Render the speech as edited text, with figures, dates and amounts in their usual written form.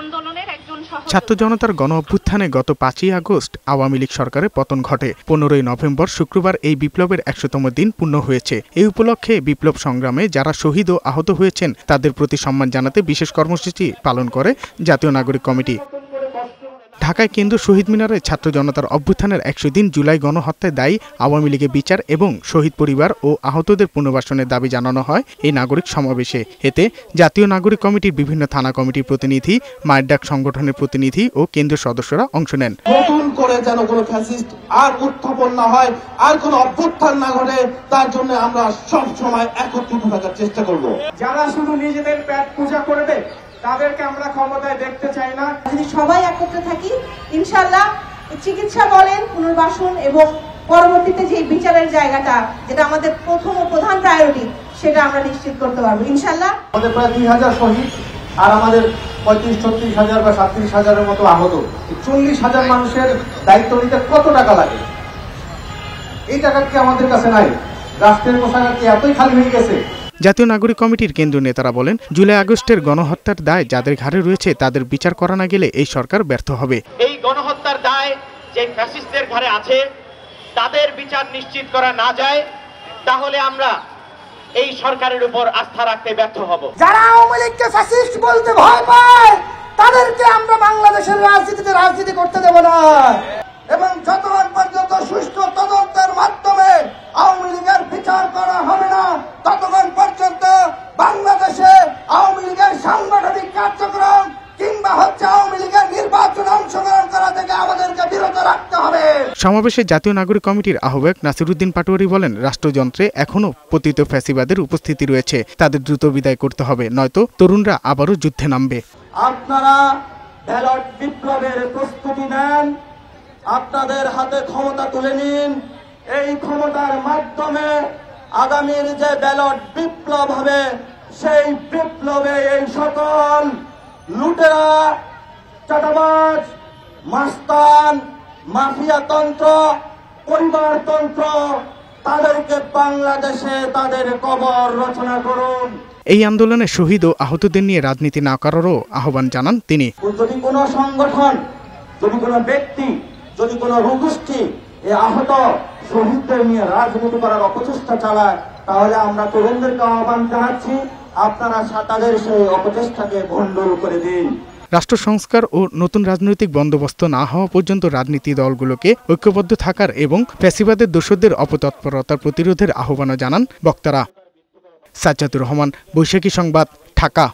আন্দোলনের একজন ছাত্র জনতার গণ অভ্যুত্থানে গত 5ই আগস্ট আওয়ামী লীগ সরকারের পতন ঘটে। 15ই নভেম্বর শুক্রবার এই বিপ্লবের 100তম দিন পূর্ণ হয়েছে। এই উপলক্ষে বিপ্লব সংগ্রামে যারা শহীদ ও আহত হয়েছেন তাদের প্রতি সম্মান জানাতে বিশেষ কর্মসূচি পালন করে জাতীয় নাগরিক কমিটি। ঢাকায় কেন্দ্রীয় শহীদ মিনারে ছাত্র জনতার অভ্যুত্থানের 100 দিন জুলাই গণহত্যায় দায়ী আওয়ামী লীগের বিচার এবং শহীদ পরিবার ও আহতদের পুনর্বাসনের দাবি জানানো হয় এই নাগরিক সমাবেশে। এতে জাতীয় নাগরিক কমিটির বিভিন্ন থানা কমিটির প্রতিনিধি, মায়ের ডাক সংগঠনের প্রতিনিধি ও কেন্দ্রীয় সদস্যরা অংশ নেন। নতুন করে যেন কোনো ফ্যাসিস্ট আর উত্থাপন না হয়, আর কোনো অভ্যুত্থান না ঘটে, তার জন্য আমরা সব সময় একত্রিত থাকার চেষ্টা করব। যারা শুধু নিজেদের পেট পূজা করবে তাদেরকে আমরা ক্ষমতায় দেখতে চাই না। যদি সবাই একত্রে থাকি, ইনশাআল্লাহ চিকিৎসা বলেন, পুনর্বাসন এবং পরবর্তীতে যে বিচারের জায়গাটা, যেটা আমাদের প্রথম ও প্রধান প্রায়োরিটি, সেটা আমরা নিশ্চিত করতে পারবো ইনশাআল্লাহ। আমাদের প্রায় 2000 শহীদ আর আমাদের 35-36,000 বা 37,000-এর মতো আহত। 40,000 মানুষের দায়িত্ব নিতে কত টাকা লাগে? এই টাকা কি আমাদের কাছে নাই? রাষ্ট্রের কোষাগার কি এতই খালি হয়ে গেছে? জাতীয় নাগরিক কমিটির কেন্দ্রীয় নেতারা বলেন, জুলাই আগস্টের গণহত্যার দায় যাদের ঘাড়ে রয়েছে তাদের বিচার করা না গেলে এই সরকার ব্যর্থ হবে। এই গণহত্যার দায় যে ফ্যাসিস্টদের ঘাড়ে আছে তাদের বিচার নিশ্চিত করা না যায়, তাহলে আমরা এই সরকারের উপর আস্থা রাখতে ব্যর্থ হব। যারা আওয়ামী লীগকে ফ্যাসিস্ট বলতে ভয় পায় তাদেরকে আমরা বাংলাদেশের রাজনীতিতে রাজনীতি করতে দেব না, এবং যতক্ষণ পর্যন্ত সুষ্ঠু তদন্তের মাধ্যমে আওয়ামী লীগের বিচার করা হবে না, ততক্ষণ পর্যন্ত বাংলাদেশে আওয়ামী লীগের সাংগঠনিক কার্যক্রম কিংবা আওয়ামী লীগের নির্বাচনে অংশগ্রহণ করা থেকে আমাদেরকে বিরত রাখতে হবে। সমাবেশে জাতীয় নাগরিক কমিটির আহ্বায়ক নাসিরউদ্দিন পাটোয়ারি বলেন, রাষ্ট্রযন্ত্রে এখনো পতিত ফ্যাসিবাদের উপস্থিতি রয়েছে, তাদের দ্রুত বিদায় করতে হবে, নয়তো তরুণরা আবারও যুদ্ধে নামবে। আপনারা ব্যালট বিপ্লবের প্রস্তুতি নেন, আপনাদের হাতে ক্ষমতা তুলে নিন। এই ক্ষমতার মাধ্যমে আগামীর যে ব্যালট বিপ্লব হবে, সেই বিপ্লবে এই সকল লুটেরা, চাঁদাবাজ, মাস্তান, মাফিয়াতন্ত্র, পরিবারতন্ত্র, তাদেরকে বাংলাদেশে তাদের কবর রচনা করুন। এই আন্দোলনে শহীদ ও আহতদের নিয়ে রাজনীতি না করারও আহ্বান জানান তিনি। যদি কোনো সংগঠন, যদি কোনো ব্যক্তি, যদি কোনো গোষ্ঠী এই আহত শহীদদের নিয়ে রাজনীতি করার অপচেষ্টা চালায়, তাহলে আমরা তরুণদেরকে আহ্বান জানাচ্ছি, আপনারা তাদের সেই অপচেষ্টাকে ভণ্ডুল করে দিন। রাষ্ট্র সংস্কার ও নতুন রাজনৈতিক বন্দোবস্ত না হওয়া পর্যন্ত রাজনীতি দলগুলোকে ঐক্যবদ্ধ থাকার এবং ফ্যাসিবাদের দোষরদের অপতৎপরতার প্রতিরোধের আহ্বানও জানান বক্তারা। সাজ্জাদুর রহমান, বৈশাখী সংবাদ, ঢাকা।